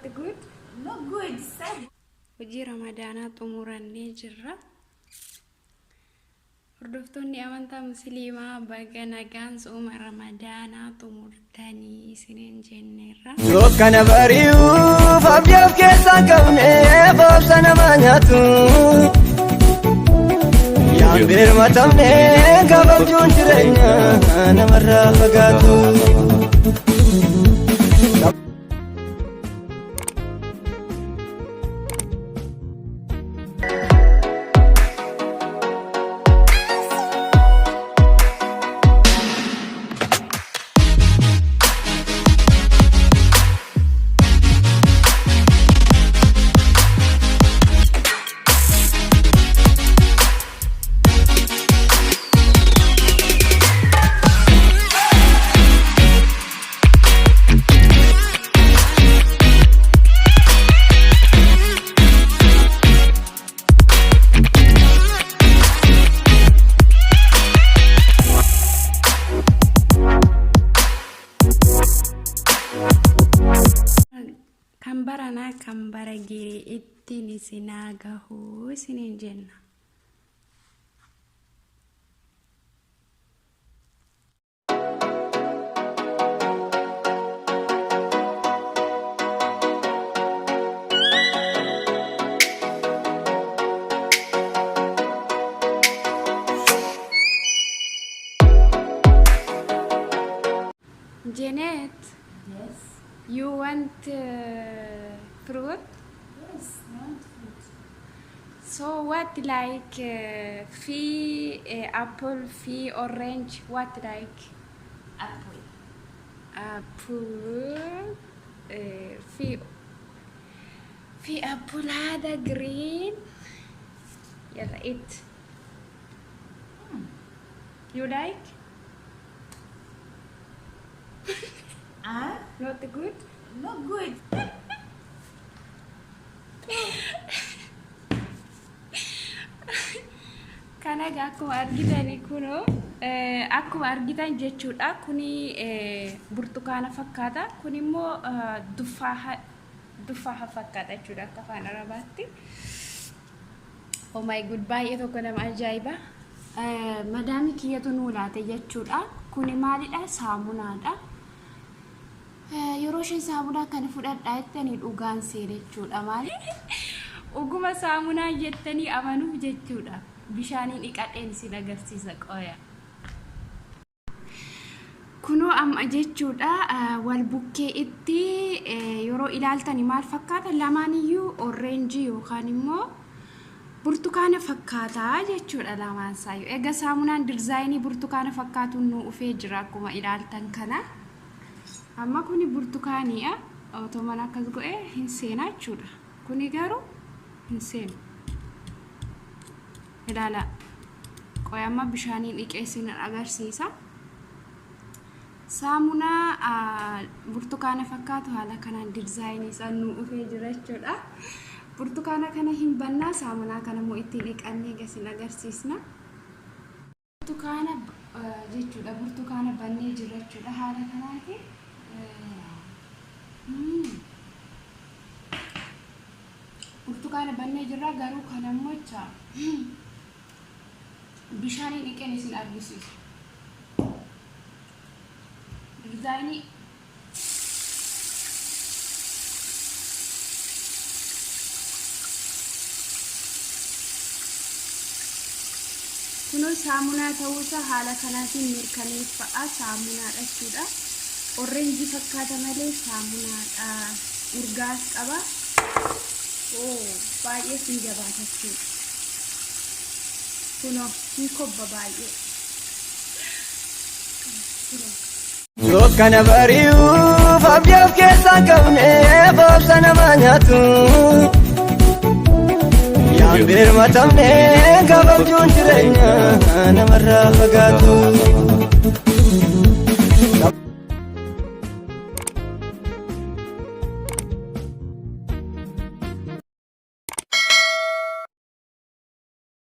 Not good? No good, sad. Hojii Ramadaanaa xumurannee jirra. Hordoftoonni amantaa Musliimaa baga nagaan sooma Ramadaanaa xumurtanii isiniin jenneerra. Dukkana bari'uuf abdii of keessaa qabnee boobsa namaa nyaatu. Yaan birmatamnee gabaabjuun jireenya namarraa fagaatu. Kambarana kambara giri itti ni sinagahu isiniin jenna. Janet, Yes. you want fruit? Yes, I want fruit. So what like apple, orange, what like? Apple. Apple, apple هذا green. يلا eat. You like? Not good? No good. Kanaga akkuma argitani kuno akkuma argitan jechuudha kuni burtukaana fakkaata kun immoo dufaaha fakkaata jechuudha akka afaan arabaatti. Oh my god baay'ee tokko nama ajaa'iba. Madaami kiyyatu nuu laate jechuudha kuni maalidha saamunaadha. Yeroo isheen saamunaa kana fudhadhaa jettanii dhugaan seene jechuudha maali? Uguma saamunaa jettanii amanuuf jechuudha. Bishaaniin dhiqadheen isin agarsiisa qoya. Kunoo amma jechuudha wal bukkee itti yeroo ilaaltani maal fakkaata lamaaniyyuu orange yookaan immoo burtukaana fakkaata jechuudha lamaan isaayyuu. Egaa saamunaan dizaayinii burtukaana fakkaatuun nu ufee jira akkuma ilaaltan kana. Amma kuni burtukaaniidha. Otoman akkas go'ee hin seena jechuudha. Kuni garuu hin seenu. Ilaala. Qoya amma bishaaniin dhiqee isin agarsiisa. Saamunaa burtukaana fakkaatu haala kanaan dizaayinii isaa nu ufee jira jechuudha. Burtukaana kana hin bannaa saamunaa kana immoo ittiin dhiqannee isin agarsiisna. Burtukaana jechuudha burtukaana bannee jira jechuudha haala kanaatiin. Burtukaana bannee jirra garuu kan ammoo jecha bishaaniin dhiqeen isin agarsiisu. Dizaayinii kunoo saamunaa ta'uusaa haala kanaatiin mirkaneeffadhaa saamunaadha jechuudha. Orange fakkaata malee saamunaadha. Urgaas qaba. Baay'ee sin jabaata jechuudha. Kunoo hin kobba baay'ee. Dukkana bari'uuf abdii of keessaa qabnee boobsa namaa nyaatu. Yaan birmatamnee gabaabjuun jireenya namarraa fagaatu.